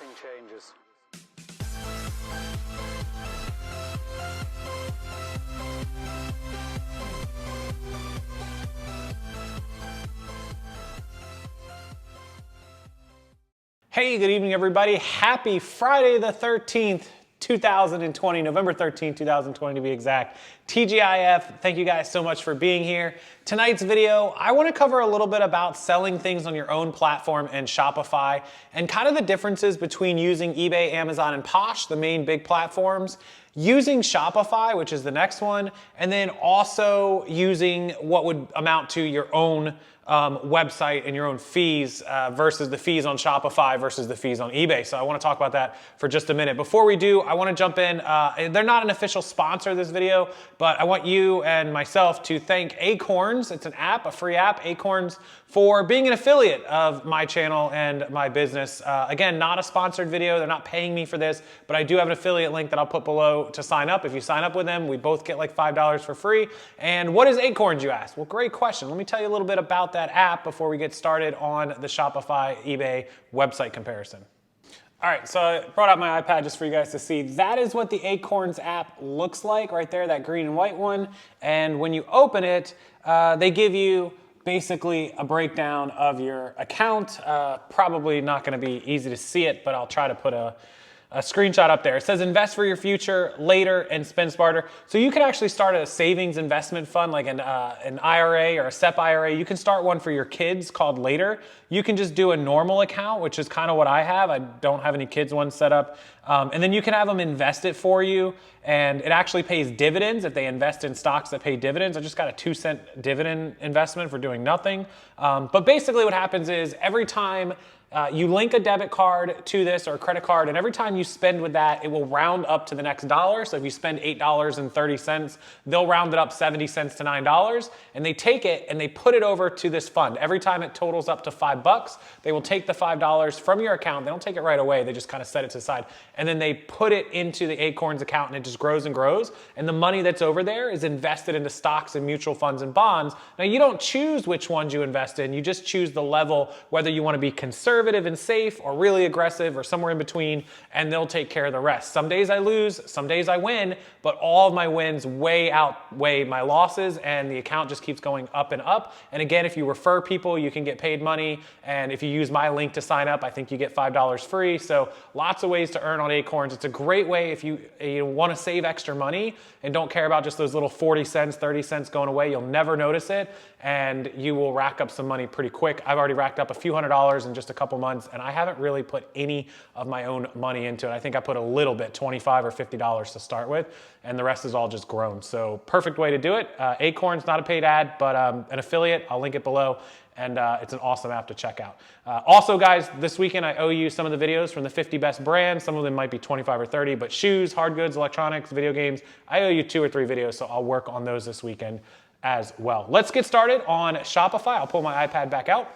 nothing changes. Hey, good evening, everybody. Happy Friday the 13th, 2020, November 13th, 2020 to be exact. TGIF, thank you guys so much for being here. Tonight's video, I want to cover a little bit about selling things on your own platform and Shopify and kind of the differences between using eBay, Amazon, and Posh, the main big platforms, using Shopify, which is the next one, and then also using what would amount to your own website and your own fees versus the fees on Shopify versus the fees on eBay. So I want to talk about that for just a minute. Before we do, I want to jump in. They're not an official sponsor of this video, but I want you and myself to thank Acorns. It's an app, a free app, Acorns, for being an affiliate of my channel and my business. Again, not a sponsored video. They're not paying me for this, but I do have an affiliate link that I'll put below to sign up. If you sign up with them, we both get like $5 for free. And what is Acorns, you ask? Well, great question. Let me tell you a little bit about that app before we get started on the Shopify eBay website comparison. All right, so I brought out my iPad just for you guys to see. That is what the Acorns app looks like right there, that green and white one. And when you open it, they give you basically a breakdown of your account. Probably not gonna be easy to see it, but I'll try to put a screenshot up there. It says invest for your future later and spend smarter. So you can actually start a savings investment fund like an IRA or a SEP IRA. You can start one for your kids called Later. You can just do a normal account, which is kind of what I have. I don't have any kids ones set up. And then you can have them invest it for you. And it actually pays dividends if they invest in stocks that pay dividends. I just got a 2-cent dividend investment for doing nothing. But basically what happens is every time you link a debit card to this or a credit card, and every time you spend with that, it will round up to the next dollar. So if you spend $8.30, they'll round it up 70 cents to $9, and they take it and they put it over to this fund. Every time it totals up to $5, they will take the $5 from your account. They don't take it right away. They just kind of set it to the side, and then they put it into the Acorns account, and it just grows and grows. And the money that's over there is invested into stocks and mutual funds and bonds. Now, you don't choose which ones you invest in. You just choose the level, whether you want to be conservative and safe or really aggressive or somewhere in between, and they'll take care of the rest. Some days I lose, some days I win, but all of my wins way outweigh my losses, and the account just keeps going up and up. And again, if you refer people, you can get paid money, and if you use my link to sign up, I think you get $5 free. So lots of ways to earn on Acorns. It's a great way if you want to save extra money and don't care about just those little 40 cents, 30 cents going away. You'll never notice it, and you will rack up some money pretty quick. I've already racked up a few $100s in just a couple months, and I haven't really put any of my own money into it. I think I put a little bit, $25 or $50 to start with, and the rest is all just grown. So perfect way to do it. Acorns, not a paid ad, but an affiliate. I'll link it below, and it's an awesome app to check out. Also, guys, this weekend I owe you some of the videos from the 50 best brands. Some of them might be 25 or 30, but shoes, hard goods, electronics, video games, I owe you 2 or 3 videos, so I'll work on those this weekend as well. Let's get started on Shopify. I'll pull my iPad back out,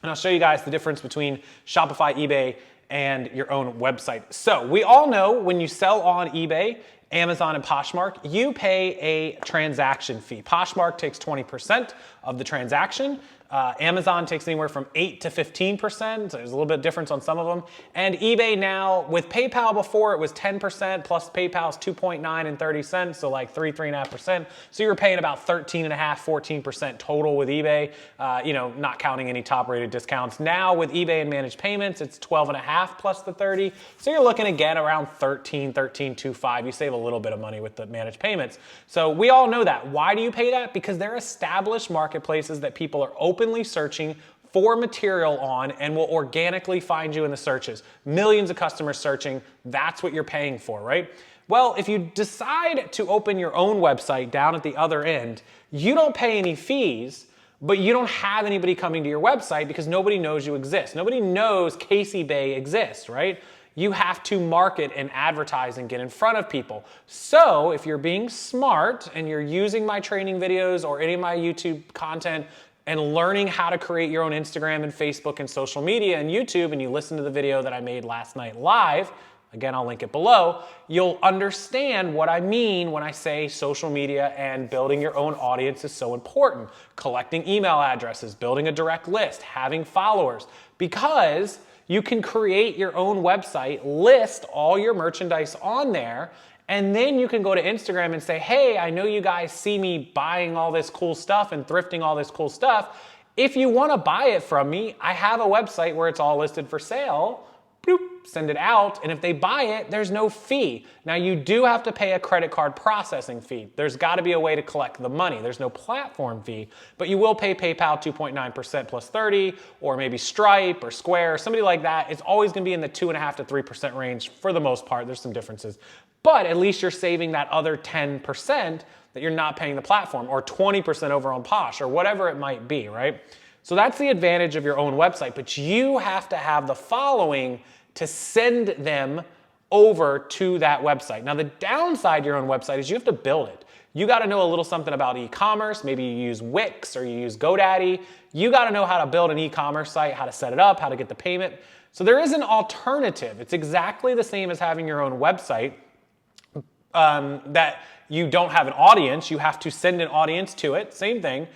and I'll show you guys the difference between Shopify, eBay, and your own website. So we all know when you sell on eBay, Amazon, and Poshmark, you pay a transaction fee. Poshmark takes 20% of the transaction. Amazon takes anywhere from 8 to 15%. So there's a little bit of difference on some of them. And eBay now, with PayPal before, it was 10%, plus PayPal's 2.9 and 30 cents, so like 3.5%. So you're paying about 13.5, 14% total with eBay, not counting any top-rated discounts. Now with eBay and managed payments, it's 12.5 plus the 30. So you're looking again around 13.25. You save a little bit of money with the managed payments. So we all know that. Why do you pay that? Because they're established marketplaces that people are openly searching for material on and will organically find you in the searches. Millions of customers searching, that's what you're paying for, right? Well, if you decide to open your own website down at the other end, you don't pay any fees, but you don't have anybody coming to your website because nobody knows you exist. Nobody knows Casey Bay exists, right? You have to market and advertise and get in front of people. So if you're being smart and you're using my training videos or any of my YouTube content and learning how to create your own Instagram and Facebook and social media and YouTube, and you listen to the video that I made last night live, again, I'll link it below, you'll understand what I mean when I say social media and building your own audience is so important. Collecting email addresses, building a direct list, having followers, because you can create your own website, list all your merchandise on there, and then you can go to Instagram and say, hey, I know you guys see me buying all this cool stuff and thrifting all this cool stuff. If you want to buy it from me, I have a website where it's all listed for sale. Bloop, send it out, and if they buy it, there's no fee. Now, you do have to pay a credit card processing fee. There's got to be a way to collect the money. There's no platform fee, but you will pay PayPal 2.9% plus 30, or maybe Stripe or Square, somebody like that. It's always going to be in the 2.5% to 3% range for the most part. There's some differences, but at least you're saving that other 10% that you're not paying the platform, or 20% over on Posh, or whatever it might be, right? So that's the advantage of your own website, but you have to have the following to send them over to that website. Now, the downside to your own website is you have to build it. You got to know a little something about e-commerce. Maybe you use Wix or you use GoDaddy. You got to know how to build an e-commerce site, how to set it up, how to get the payment. So there is an alternative. It's exactly the same as having your own website, that you don't have an audience. You have to send an audience to it. Same thing.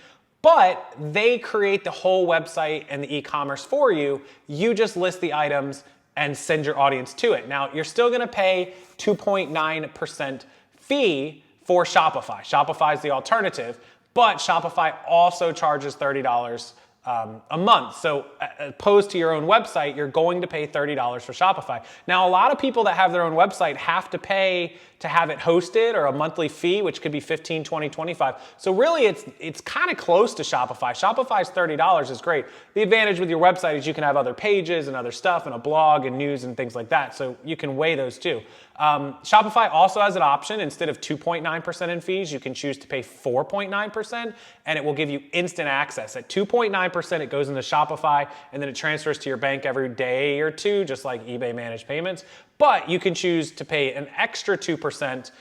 But they create the whole website and the e-commerce for you. You just list the items and send your audience to it. Now, you're still gonna pay 2.9% fee for Shopify. Shopify is the alternative, but Shopify also charges $30 a month. So opposed to your own website, you're going to pay $30 for Shopify. Now, a lot of people that have their own website have to pay to have it hosted, or a monthly fee, which could be $15, $20, $25. So really it's kind of close to Shopify. Shopify's $30 is great. The advantage with your website is you can have other pages and other stuff and a blog and news and things like that. So you can weigh those too. Shopify also has an option. Instead of 2.9% in fees, you can choose to pay 4.9%, and it will give you instant access. At 2.9%, it goes into Shopify, and then it transfers to your bank every day or two, just like eBay managed payments. But you can choose to pay an extra 2%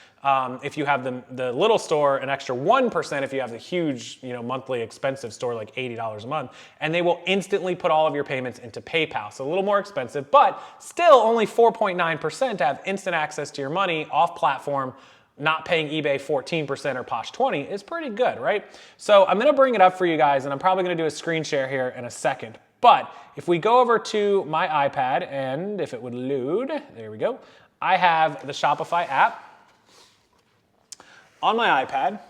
if you have the little store, an extra 1% if you have the huge, monthly expensive store, like $80 a month, and they will instantly put all of your payments into PayPal. So a little more expensive, but still only 4.9% to have instant access to your money off platform. Not paying eBay 14% or Posh 20% is pretty good, right? So I'm gonna bring it up for you guys, and I'm probably gonna do a screen share here in a second. But if we go over to my iPad, and if it would load, there we go. I have the Shopify app on my iPad.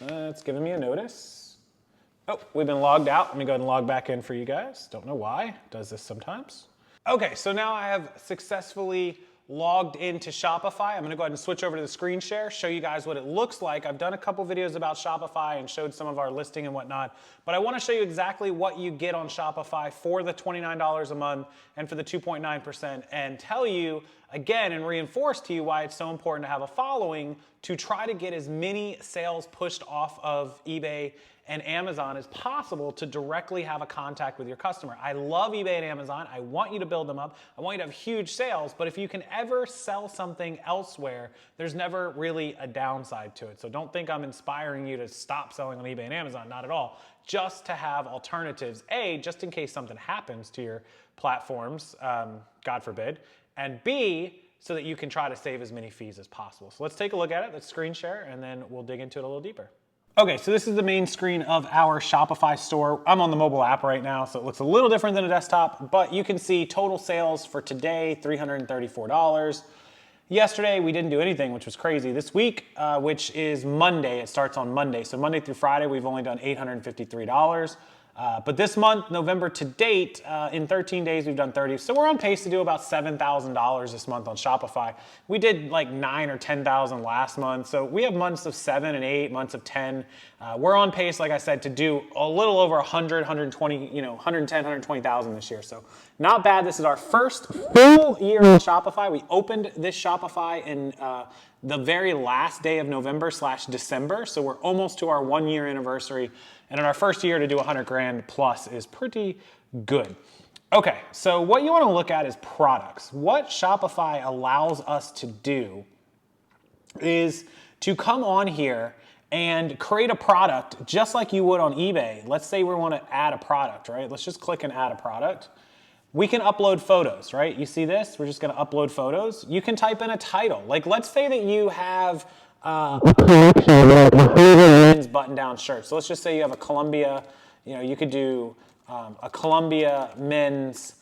It's giving me a notice. Oh, we've been logged out. Let me go ahead and log back in for you guys. Don't know why, it does this sometimes. Okay, so now I have successfully logged into Shopify. I'm gonna go ahead and switch over to the screen share, show you guys what it looks like. I've done a couple videos about Shopify and showed some of our listing and whatnot, but I wanna show you exactly what you get on Shopify for the $29 a month and for the 2.9%, and tell you again and reinforce to you why it's so important to have a following to try to get as many sales pushed off of eBay and Amazon as possible to directly have a contact with your customer. I love eBay and Amazon. I want you to build them up. I want you to have huge sales, but if you can ever sell something elsewhere, there's never really a downside to it. So don't think I'm inspiring you to stop selling on eBay and Amazon, not at all. Just to have alternatives, A, just in case something happens to your platforms, God forbid, and B, so that you can try to save as many fees as possible. So let's take a look at it. Let's screen share, and then we'll dig into it a little deeper. Okay, so this is the main screen of our Shopify store. I'm on the mobile app right now, so it looks a little different than a desktop, but you can see total sales for today, $334. Yesterday, we didn't do anything, which was crazy. This week, which is Monday, it starts on Monday. So Monday through Friday, we've only done $853. But this month, November to date, in 13 days, we've done 30. So we're on pace to do about $7,000 this month on Shopify. We did like 9 or 10,000 last month. So we have months of 7 and 8, months of 10. We're on pace, like I said, to do a little over 100, 120, 110, 120,000 this year. So not bad. This is our first full year on Shopify. We opened this Shopify in the very last day of November/December. So we're almost to our 1-year anniversary. And in our first year to do 100 grand plus is pretty good. Okay, so what you want to look at is products. What Shopify allows us to do is to come on here and create a product just like you would on eBay. Let's say we want to add a product, right? Let's just click and add a product. We can upload photos, right? You see this? We're just going to upload photos. You can type in a title. Like, let's say that you have a collection of men's button-down shirts. So let's just say you have a Columbia, you could do a Columbia men's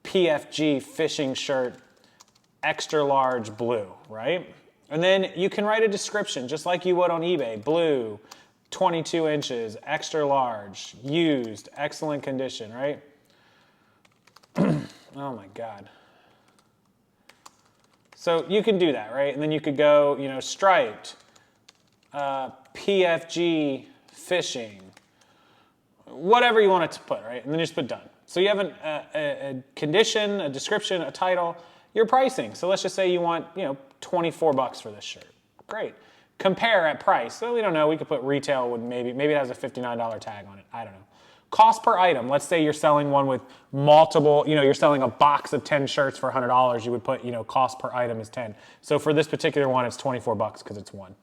PFG fishing shirt, extra large blue, right? And then you can write a description just like you would on eBay. Blue, 22 inches, extra large, used, excellent condition, right? Oh my God. So you can do that, right? And then you could go, striped, PFG fishing, whatever you want it to put, right? And then you just put done. So you have a condition, a description, a title, your pricing. So let's just say you want, $24 for this shirt. Great. Compare at price. So we don't know. We could put retail with maybe it has a $59 tag on it. I don't know. Cost per item. Let's say you're selling one with multiple, you're selling a box of 10 shirts for $100. You would put, cost per item is 10. So for this particular one, it's $24 because it's one.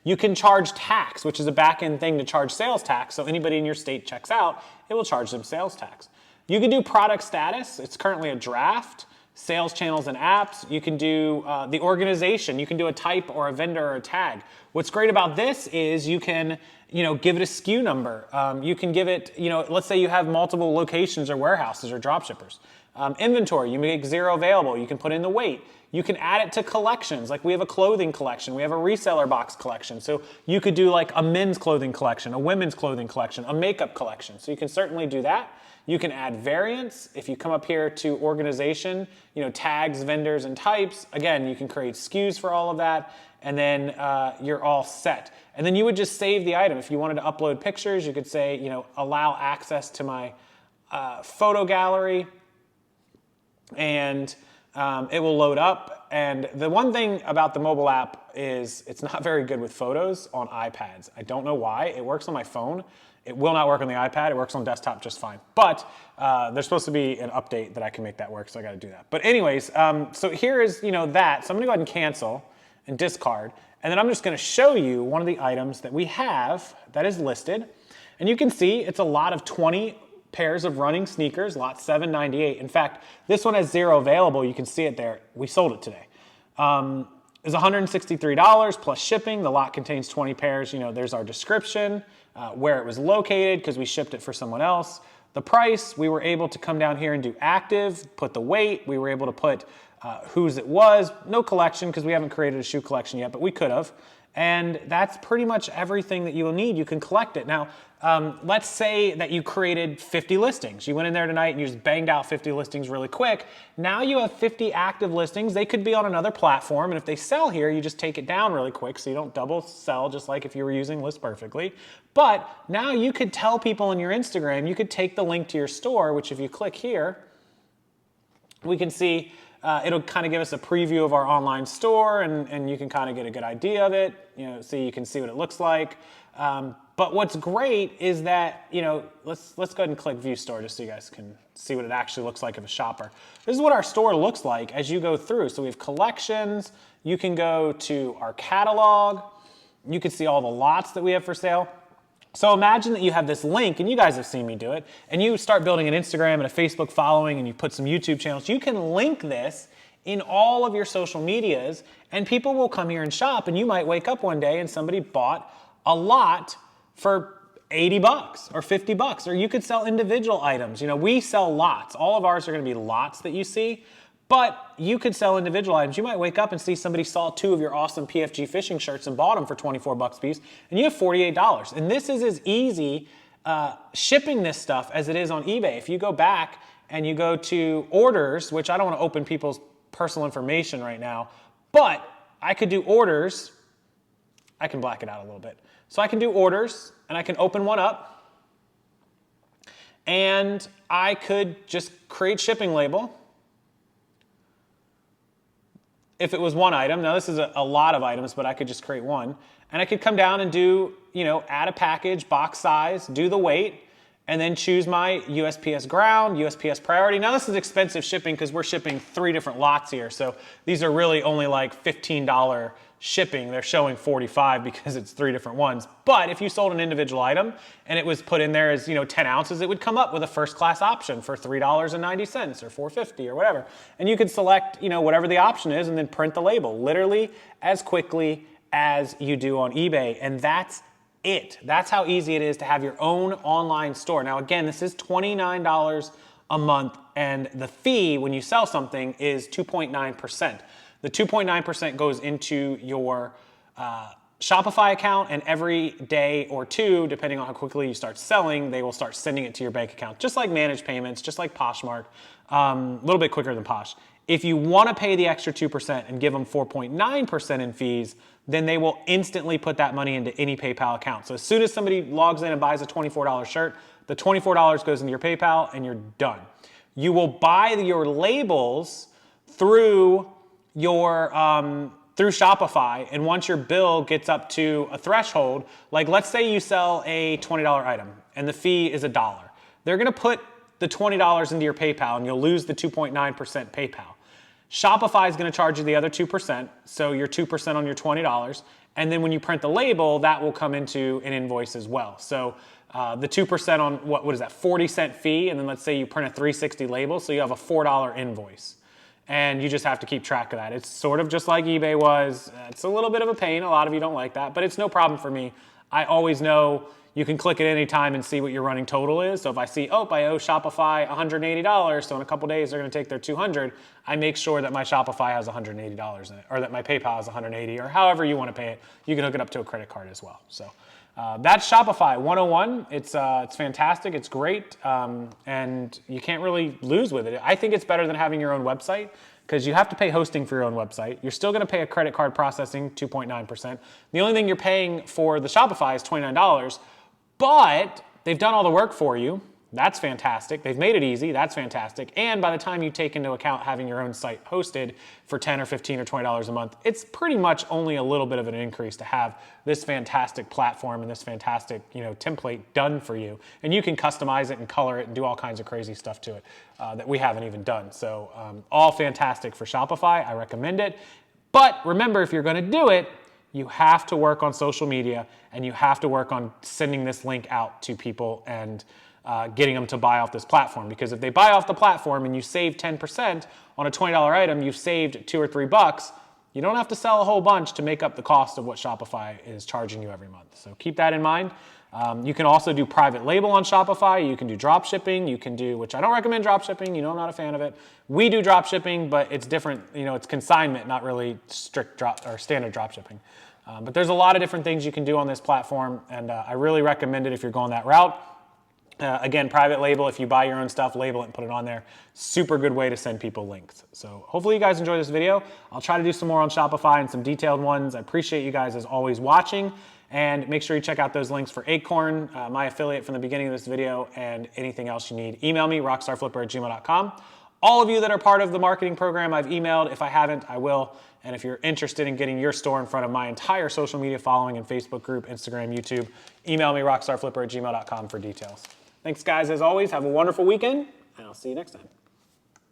You can charge tax, which is a back-end thing to charge sales tax. So anybody in your state checks out, it will charge them sales tax. You can do product status. It's currently a draft. Sales channels and apps. You can do the organization. You can do a type or a vendor or a tag. What's great about this is you can, give it a SKU number. You can give it, let's say you have multiple locations or warehouses or drop shippers. Inventory, you make 0 available. You can put in the weight. You can add it to collections. Like we have a clothing collection. We have a reseller box collection. So you could do like a men's clothing collection, a women's clothing collection, a makeup collection. So you can certainly do that. You can add variants. If you come up here to organization, tags, vendors, and types, again, you can create SKUs for all of that, and then you're all set. And then you would just save the item. If you wanted to upload pictures, you could say, allow access to my photo gallery, and it will load up. And the one thing about the mobile app is it's not very good with photos on iPads. I don't know why. It works on my phone. It will not work on the iPad. It works on desktop just fine. But there's supposed to be an update that I can make that work, so I got to do that. But anyways, so here is that. So I'm going to go ahead and cancel and discard. And then I'm just going to show you one of the items that we have that is listed. And you can see it's a lot of 20 pairs of running sneakers, lot 798. In fact, this one has 0 available. You can see it there. We sold it today. It's $163 plus shipping. The lot contains 20 pairs. There's our description, where it was located because we shipped it for someone else. The price, we were able to come down here and do active, put the weight. We were able to put whose it was. No collection because we haven't created a shoe collection yet, but we could have. And that's pretty much everything that you will need. You can collect it. Now, let's say that you created 50 listings. You went in there tonight and you just banged out 50 listings really quick. Now you have 50 active listings. They could be on another platform. And if they sell here, you just take it down really quick so you don't double sell, just like if you were using List Perfectly. But now you could tell people in your Instagram, you could take the link to your store, which if you click here, we can see it'll kind of give us a preview of our online store, and you can kind of get a good idea of it. So you can see what it looks like. But what's great is that, let's go ahead and click View Store just so you guys can see what it actually looks like of a shopper. This is what our store looks like as you go through. So we have collections. You can go to our catalog. You can see all the lots that we have for sale. So imagine that you have this link, and you guys have seen me do it, and you start building an Instagram and a Facebook following, and you put some YouTube channels. You can link this in all of your social medias, and people will come here and shop, and you might wake up one day and somebody bought a lot for $80 or $50, or you could sell individual items. We sell lots. All of ours are going to be lots that you see, but you could sell individual items. You might wake up and see somebody saw 2 of your awesome PFG fishing shirts and bought them for $24 a piece, and you have $48. And this is as easy shipping this stuff as it is on eBay. If you go back and you go to orders, which I don't want to open people's personal information right now, but I could do orders. I can black it out a little bit. So I can do orders, and I can open one up, and I could just create shipping label. If it was one item, now this is a lot of items, but I could just create one. And I could come down and do, add a package, box size, do the weight, and then choose my USPS ground, USPS priority. Now this is expensive shipping because we're shipping 3 different lots here. So these are really only like $15 shipping. They're showing $45 because it's 3 different ones. But if you sold an individual item and it was put in there as 10 ounces, it would come up with a first class option for $3.90 or $4.50 or whatever. And you could select whatever the option is and then print the label literally as quickly as you do on eBay. And that's it. That's how easy it is to have your own online store. Now again, this is $29 a a month, and the fee when you sell something is 2.9%. The 2.9% goes into your Shopify account, and every day or two, depending on how quickly you start selling, they will start sending it to your bank account, just like managed payments, just like Poshmark, a little bit quicker than Posh. If you want to pay the extra 2% and give them 4.9% in fees, then they will instantly put that money into any PayPal account. So as soon as somebody logs in and buys a $24 shirt, the $24 goes into your PayPal and you're done. You will buy your labels through your through Shopify, and once your bill gets up to a threshold, like let's say you sell a $20 item and the fee is $1. They're gonna put the $20 into your PayPal and you'll lose the 2.9% PayPal. Shopify is gonna charge you the other 2%, so your 2% on your $20, and then when you print the label, that will come into an invoice as well. So the 2% on, what is that, 40-cent fee, and then let's say you print a 360 label, so you have a $4 invoice. And you just have to keep track of that. It's sort of just like eBay was. It's a little bit of a pain. A lot of you don't like that, but it's no problem for me. I always know you can click at any time and see what your running total is. So if I see, oh, I owe Shopify $180, so in a couple days they're gonna take their $200, I make sure that my Shopify has $180 in it, or that my PayPal has $180, or however you wanna pay it. You can hook it up to a credit card as well. So that's Shopify 101. It's fantastic, it's great, and you can't really lose with it. I think it's better than having your own website, because you have to pay hosting for your own website. You're still gonna pay a credit card processing, 2.9%. The only thing you're paying for the Shopify is $29, but they've done all the work for you. That's fantastic. They've made it easy. That's fantastic. And by the time you take into account having your own site hosted for $10 or $15 or $20 a month, it's pretty much only a little bit of an increase to have this fantastic platform and this fantastic, template done for you. And you can customize it and color it and do all kinds of crazy stuff to it that we haven't even done. So all fantastic for Shopify. I recommend it. But remember, if you're going to do it, you have to work on social media, and you have to work on sending this link out to people and getting them to buy off this platform. Because if they buy off the platform and you save 10% on a $20 item, you've saved $2 or $3. You don't have to sell a whole bunch to make up the cost of what Shopify is charging you every month. So keep that in mind. You can also do private label on Shopify. You can do drop shipping. You can do, which I don't recommend drop shipping. I'm not a fan of it. We do drop shipping, but it's different. It's consignment, not really strict standard drop shipping. But there's a lot of different things you can do on this platform, and I really recommend it if you're going that route. Again, private label, if you buy your own stuff, label it and put it on there. Super good way to send people links. So hopefully you guys enjoy this video. I'll try to do some more on Shopify and some detailed ones. I appreciate you guys as always watching, and make sure you check out those links for Acorn, my affiliate from the beginning of this video, and anything else you need. Email me, rockstarflipper@gmail.com. All of you that are part of the marketing program, I've emailed. If I haven't, I will. And if you're interested in getting your store in front of my entire social media following and Facebook group, Instagram, YouTube, email me, rockstarflipper@gmail.com for details. Thanks, guys, as always. Have a wonderful weekend, and I'll see you next time.